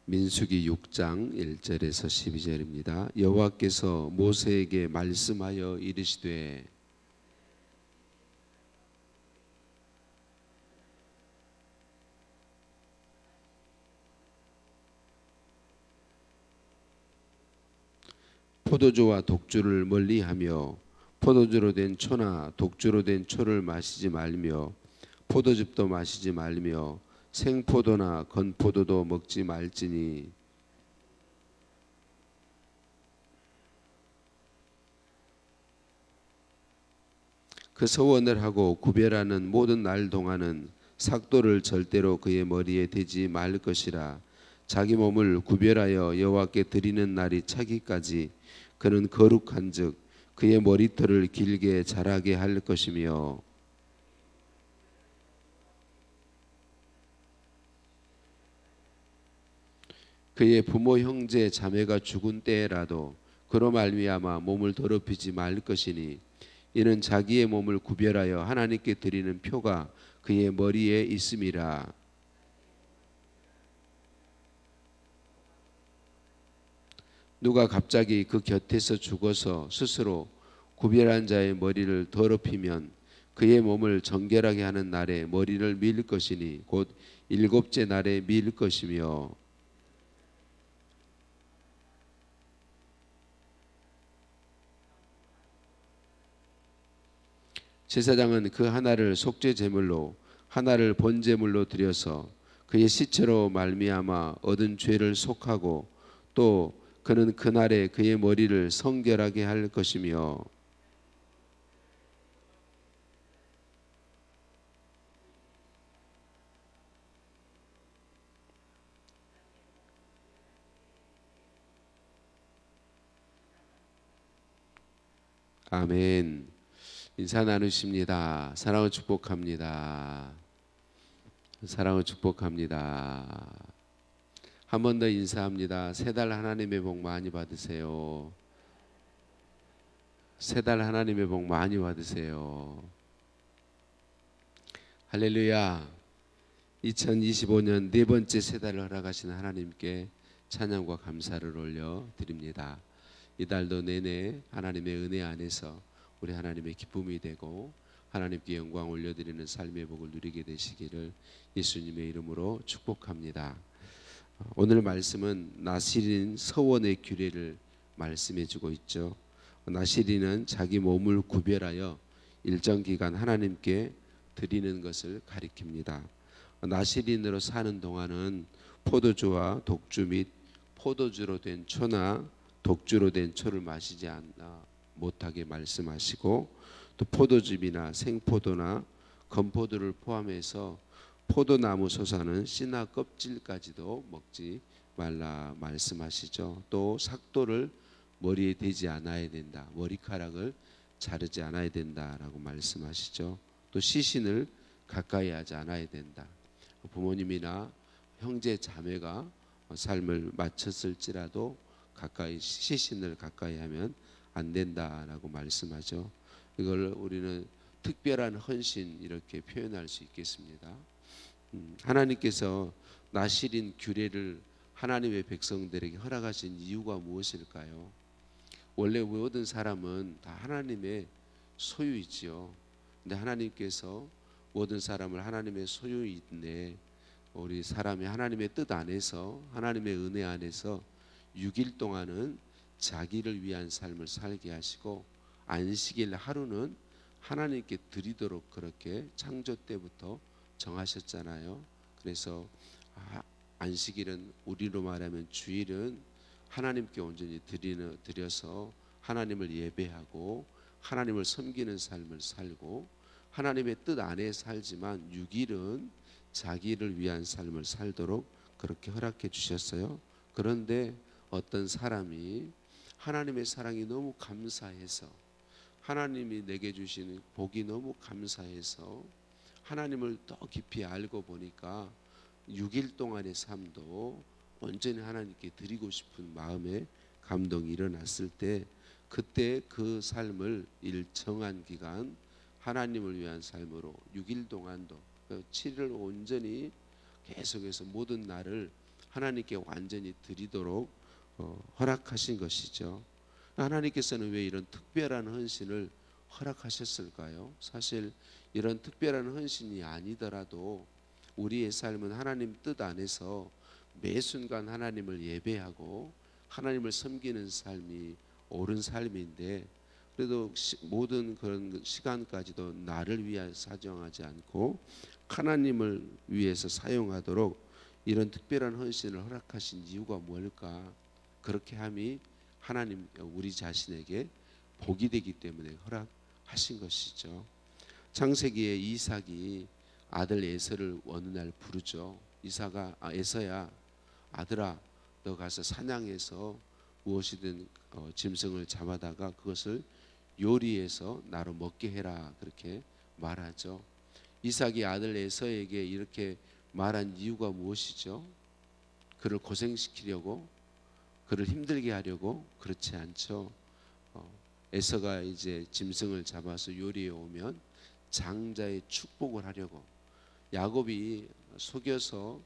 민수기 6장 1절에서 12절입니다. 여호와께서 모세에게 말씀하여 이르시되 포도주와 독주를 멀리하며 포도주로 된 초나 독주로 된 초를 마시지 말며 포도즙도 마시지 말며 생포도나 건포도도 먹지 말지니 그 서원을 하고 구별하는 모든 날 동안은 삭도를 절대로 그의 머리에 대지 말 것이라. 자기 몸을 구별하여 여호와께 드리는 날이 차기까지 그는 거룩한즉 그의 머리털을 길게 자라게 할 것이며 그의 부모 형제 자매가 죽은 때라도 그로 말미암아 몸을 더럽히지 말 것이니 이는 자기의 몸을 구별하여 하나님께 드리는 표가 그의 머리에 있음이라. 누가 갑자기 그 곁에서 죽어서 스스로 구별한 자의 머리를 더럽히면 그의 몸을 정결하게 하는 날에 머리를 밀 것이니 곧 일곱째 날에 밀 것이며 제사장은 그 하나를 속죄 제물로 하나를 번 제물로 드려서 그의 시체로 말미암아 얻은 죄를 속하고 또 그는 그날에 그의 머리를 성결하게 할 것이며 아멘. 인사 나누십니다. 사랑을 축복합니다. 사랑을 축복합니다. 한 번 더 인사합니다. 새 달 하나님의 복 많이 받으세요. 새 달 하나님의 복 많이 받으세요. 할렐루야. 2025년 네 번째 새 달을 허락하신 하나님께 찬양과 감사를 올려드립니다. 이 달도 내내 하나님의 은혜 안에서 우리 하나님의 기쁨이 되고 하나님께 영광 올려드리는 삶의 복을 누리게 되시기를 예수님의 이름으로 축복합니다. 오늘 말씀은 나시린 서원의 규례를 말씀해 주고 있죠. 나시린은 자기 몸을 구별하여 일정 기간 하나님께 드리는 것을 가리킵니다. 나시린으로 사는 동안은 포도주와 독주 및 포도주로 된 초나 독주로 된 초를 마시지 못하게 말씀하시고 또 포도즙이나 생포도나 건포도를 포함해서 포도나무 솟아는 씨나 껍질까지도 먹지 말라 말씀하시죠. 또 삭도를 머리에 대지 않아야 된다. 머리카락을 자르지 않아야 된다라고 말씀하시죠. 또 시신을 가까이 하지 않아야 된다. 부모님이나 형제 자매가 삶을 마쳤을지라도 가까이 시신을 가까이 하면 안 된다라고 말씀하죠. 이걸 우리는 특별한 헌신 이렇게 표현할 수 있겠습니다. 하나님께서 나시린 규례를 하나님의 백성들에게 허락하신 이유가 무엇일까요? 원래 모든 사람은 다 하나님의 소유이지요. 근데 하나님께서 모든 사람을 하나님의 소유인데 우리 사람이 하나님의 뜻 안에서 하나님의 은혜 안에서 6일 동안은 자기를 위한 삶을 살게 하시고 안식일 하루는 하나님께 드리도록 그렇게 창조 때부터 정하셨잖아요. 그래서 안식일은 우리로 말하면 주일은 하나님께 온전히 드려서 하나님을 예배하고 하나님을 섬기는 삶을 살고 하나님의 뜻 안에 살지만 6일은 자기를 위한 삶을 살도록 그렇게 허락해 주셨어요. 그런데 어떤 사람이 하나님의 사랑이 너무 감사해서 하나님이 내게 주시는 복이 너무 감사해서 하나님을 더 깊이 알고 보니까 6일 동안의 삶도 온전히 하나님께 드리고 싶은 마음에 감동이 일어났을 때 그때 그 삶을 일정한 기간 하나님을 위한 삶으로 6일 동안도 7일 온전히 계속해서 모든 날을 하나님께 완전히 드리도록 허락하신 것이죠. 하나님께서는 왜 이런 특별한 헌신을 허락하셨을까요? 사실 이런 특별한 헌신이 아니더라도 우리의 삶은 하나님 뜻 안에서 매 순간 하나님을 예배하고 하나님을 섬기는 삶이 옳은 삶인데, 그래도 모든 그런 시간까지도 나를 위하여 사정하지 않고 하나님을 위해서 사용하도록 이런 특별한 헌신을 허락하신 이유가 뭘까? 그렇게 함이 하나님 우리 자신에게 복이 되기 때문에 허락하신 것이죠. 창세기에 이삭이 아들 에서를 어느 날 부르죠. 에서야, 아들아, 너 가서 사냥해서 무엇이든 짐승을 잡아다가 그것을 요리해서 나로 먹게 해라, 그렇게 말하죠. 이삭이 아들 에서에게 이렇게 말한 이유가 무엇이죠? 그를 고생시키려고, 그를 힘들게 하려고? 그렇지 않죠. 에서가 이제 짐승을 잡아서 요리해 오면 장자의 축복을 하려고, 야곱이 속여서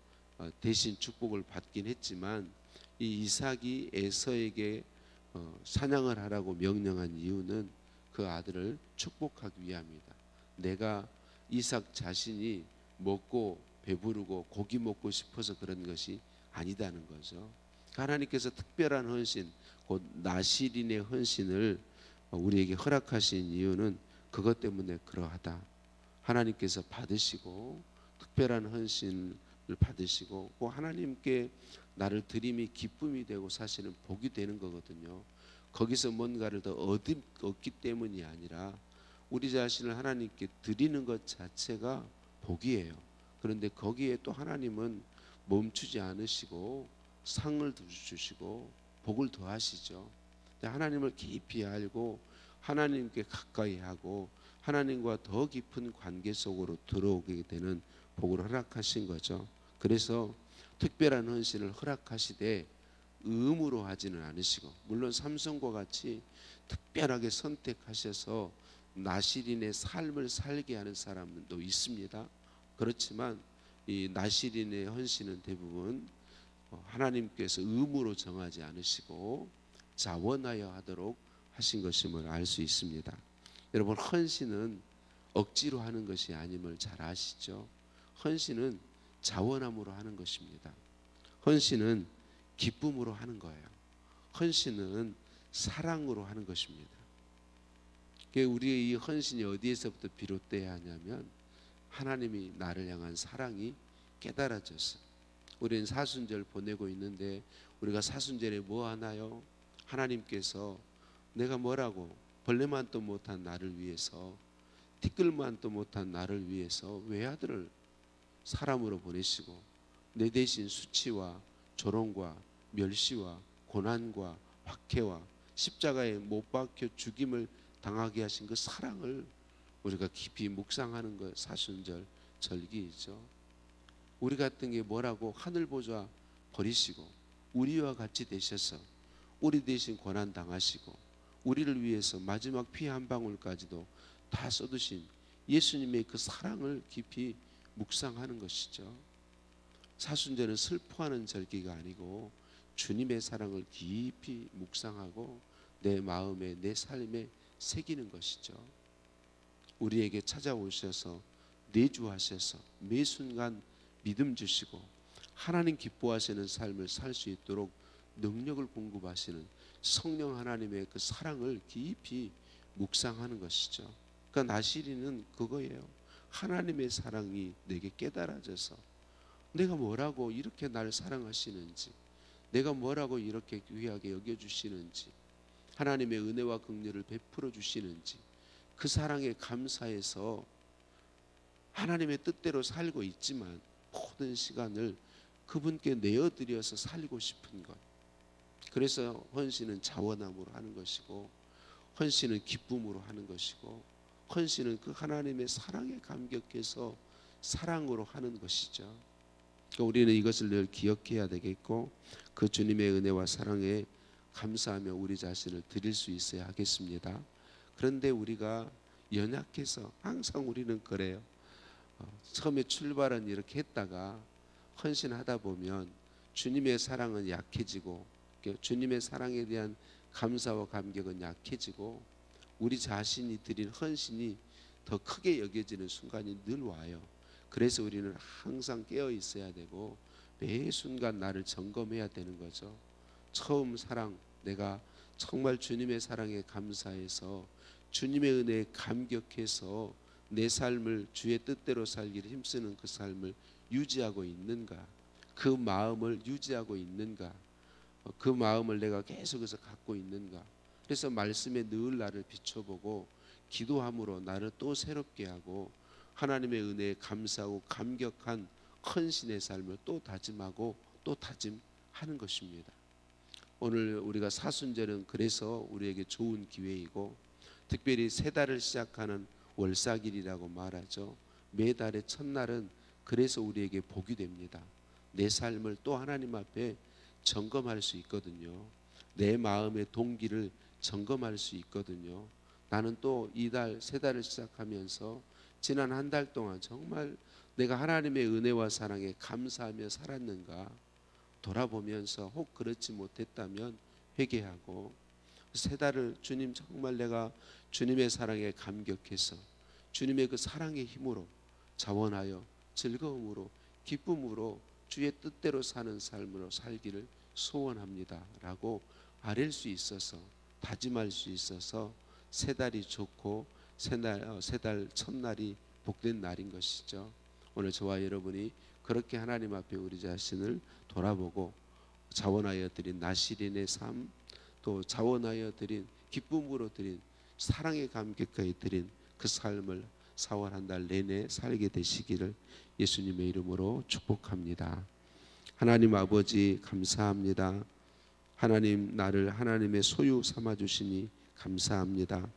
대신 축복을 받긴 했지만 이 이삭이 에서에게 사냥을 하라고 명령한 이유는 그 아들을 축복하기 위함이다. 내가 이삭 자신이 먹고 배부르고 고기 먹고 싶어서 그런 것이 아니다는 거죠. 하나님께서 특별한 헌신, 곧 나실인의 헌신을 우리에게 허락하신 이유는 그것 때문에 그러하다. 하나님께서 받으시고 특별한 헌신을 받으시고 그 하나님께 나를 드림이 기쁨이 되고 사실은 복이 되는 거거든요. 거기서 뭔가를 더 얻기 때문이 아니라 우리 자신을 하나님께 드리는 것 자체가 복이에요. 그런데 거기에 또 하나님은 멈추지 않으시고 상을 주시고 복을 더하시죠. 하나님을 깊이 알고 하나님께 가까이 하고 하나님과 더 깊은 관계 속으로 들어오게 되는 복을 허락하신 거죠. 그래서 특별한 헌신을 허락하시되 의무로 하지는 않으시고, 물론 삼손과 같이 특별하게 선택하셔서 나실인의 삶을 살게 하는 사람도 있습니다. 그렇지만 이 나실인의 헌신은 대부분 하나님께서 의무로 정하지 않으시고 자원하여 하도록 하신 것임을 알 수 있습니다. 여러분, 헌신은 억지로 하는 것이 아님을 잘 아시죠? 헌신은 자원함으로 하는 것입니다. 헌신은 기쁨으로 하는 거예요. 헌신은 사랑으로 하는 것입니다. 우리의 이 헌신이 어디에서부터 비롯돼야 하냐면 하나님이 나를 향한 사랑이 깨달아져서, 우리는 사순절 보내고 있는데 우리가 사순절에 뭐 하나요? 하나님께서 내가 뭐라고 벌레만도 못한 나를 위해서, 티끌만도 못한 나를 위해서 외아들을 사람으로 보내시고 내 대신 수치와 조롱과 멸시와 고난과 박해와 십자가에 못 박혀 죽임을 당하게 하신 그 사랑을 우리가 깊이 묵상하는 것, 사순절 절기이죠. 우리 같은 게 뭐라고 하늘 보좌 버리시고 우리와 같이 되셔서 우리 대신 고난 당하시고 우리를 위해서 마지막 피 한 방울까지도 다 쏟으신 예수님의 그 사랑을 깊이 묵상하는 것이죠. 사순절은 슬퍼하는 절기가 아니고 주님의 사랑을 깊이 묵상하고 내 마음에, 내 삶에 새기는 것이죠. 우리에게 찾아오셔서 내주하셔서 매 순간 믿음 주시고 하나님 기뻐하시는 삶을 살 수 있도록 능력을 공급하시는 성령 하나님의 그 사랑을 깊이 묵상하는 것이죠. 그러니까 나실인은 그거예요. 하나님의 사랑이 내게 깨달아져서 내가 뭐라고 이렇게 날 사랑하시는지, 내가 뭐라고 이렇게 귀하게 여겨주시는지, 하나님의 은혜와 긍휼을 베풀어 주시는지 그 사랑에 감사해서 하나님의 뜻대로 살고 있지만 모든 시간을 그분께 내어드려서 살고 싶은 것. 그래서 헌신은 자원함으로 하는 것이고 헌신은 기쁨으로 하는 것이고 헌신은 그 하나님의 사랑에 감격해서 사랑으로 하는 것이죠. 그러니까 우리는 이것을 늘 기억해야 되겠고 그 주님의 은혜와 사랑에 감사하며 우리 자신을 드릴 수 있어야 하겠습니다. 그런데 우리가 연약해서 항상 우리는 그래요. 처음에 출발은 이렇게 했다가 헌신하다 보면 주님의 사랑은 약해지고 주님의 사랑에 대한 감사와 감격은 약해지고 우리 자신이 드린 헌신이 더 크게 여겨지는 순간이 늘 와요. 그래서 우리는 항상 깨어 있어야 되고 매 순간 나를 점검해야 되는 거죠. 처음 사랑, 내가 정말 주님의 사랑에 감사해서 주님의 은혜에 감격해서 내 삶을 주의 뜻대로 살기를 힘쓰는 그 삶을 유지하고 있는가, 그 마음을 유지하고 있는가, 그 마음을 내가 계속해서 갖고 있는가. 그래서 말씀에 늘 나를 비춰보고 기도함으로 나를 또 새롭게 하고 하나님의 은혜에 감사하고 감격한 헌신의 삶을 또 다짐하고 또 다짐하는 것입니다. 오늘 우리가 사순절은 그래서 우리에게 좋은 기회이고, 특별히 새 달을 시작하는 월사길이라고 말하죠. 매달의 첫날은 그래서 우리에게 복이 됩니다. 내 삶을 또 하나님 앞에 점검할 수 있거든요. 내 마음의 동기를 점검할 수 있거든요. 나는 또 이 달, 새 달을 시작하면서 지난 한 달 동안 정말 내가 하나님의 은혜와 사랑에 감사하며 살았는가 돌아보면서, 혹 그렇지 못했다면 회개하고, 새 달을 주님 정말 내가 주님의 사랑에 감격해서 주님의 그 사랑의 힘으로 자원하여 즐거움으로 기쁨으로 주의 뜻대로 사는 삶으로 살기를 소원합니다 라고 아뢰 수 있어서, 다짐할 수 있어서 새 달이 좋고 새 달 첫날이 복된 날인 것이죠. 오늘 저와 여러분이 그렇게 하나님 앞에 우리 자신을 돌아보고 자원하여 드린 나시린의 삶, 또 자원하여 드린 기쁨으로 드린 사랑의 감격하여 드린 그 삶을 4월 한 달 내내 살게 되시기를 예수님의 이름으로 축복합니다. 하나님 아버지 감사합니다. 하나님, 나를 하나님의 소유 삼아 주시니 감사합니다.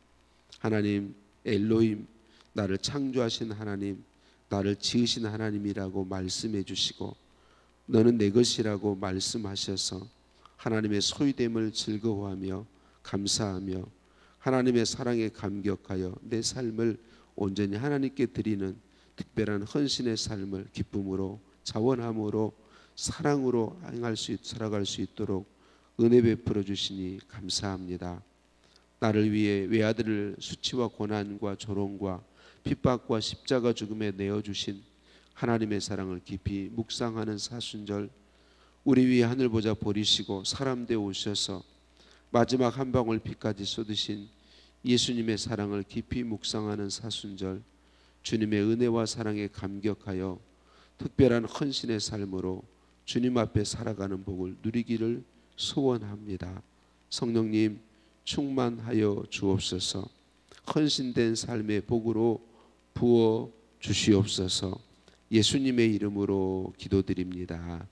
하나님 엘로힘, 나를 창조하신 하나님, 나를 지으신 하나님이라고 말씀해 주시고 너는 내 것이라고 말씀하셔서 하나님의 소유됨을 즐거워하며 감사하며 하나님의 사랑에 감격하여 내 삶을 온전히 하나님께 드리는 특별한 헌신의 삶을 기쁨으로 자원함으로 사랑으로 살아갈 수 있도록 은혜 베풀어 주시니 감사합니다. 나를 위해 외아들을 수치와 고난과 조롱과 핍박과 십자가 죽음에 내어주신 하나님의 사랑을 깊이 묵상하는 사순절, 우리 위에 하늘 보자 버리시고 사람 되어 오셔서 마지막 한 방울 피까지 쏟으신 예수님의 사랑을 깊이 묵상하는 사순절, 주님의 은혜와 사랑에 감격하여 특별한 헌신의 삶으로 주님 앞에 살아가는 복을 누리기를 소원합니다. 성령님 충만하여 주옵소서. 헌신된 삶의 복으로 부어 주시옵소서. 예수님의 이름으로 기도드립니다.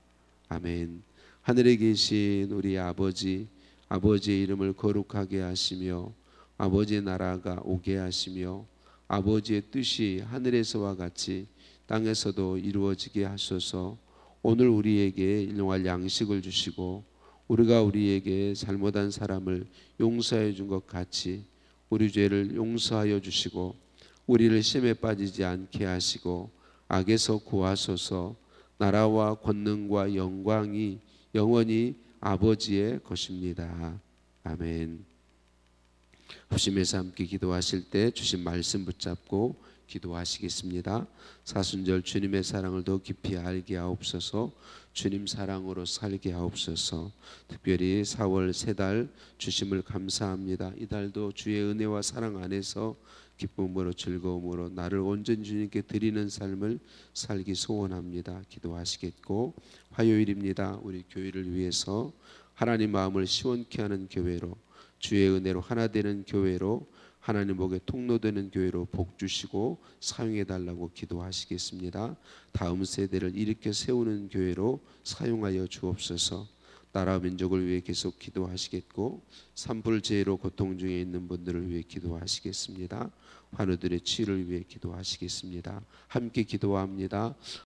아멘. 하늘에 계신 우리 아버지, 아버지의 이름을 거룩하게 하시며 아버지의 나라가 오게 하시며 아버지의 뜻이 하늘에서와 같이 땅에서도 이루어지게 하소서. 오늘 우리에게 일용할 양식을 주시고 우리가 우리에게 잘못한 사람을 용서해 준 것 같이 우리 죄를 용서하여 주시고 우리를 시험에 빠지지 않게 하시고 악에서 구하소서. 나라와 권능과 영광이 영원히 아버지의 것입니다. 아멘. 합심해서 함께 기도하실 때 주신 말씀 붙잡고 기도하시겠습니다. 사순절 주님의 사랑을 더 깊이 알게 하옵소서. 주님 사랑으로 살게 하옵소서. 특별히 4월 세 달 주심을 감사합니다. 이 달도 주의 은혜와 사랑 안에서 기쁨으로 즐거움으로 나를 온전히 주님께 드리는 삶을 살기 소원합니다. 기도하시겠고, 화요일입니다. 우리 교회를 위해서 하나님 마음을 시원케 하는 교회로, 주의 은혜로 하나 되는 교회로, 하나님 복의 통로되는 교회로 복 주시고 사용해 달라고 기도하시겠습니다. 다음 세대를 일으켜 세우는 교회로 사용하여 주옵소서. 나라 민족을 위해 계속 기도하시겠고, 산불재해로 고통 중에 있는 분들을 위해 기도하시겠습니다. 환우들의 치유를 위해 기도하시겠습니다. 함께 기도합니다.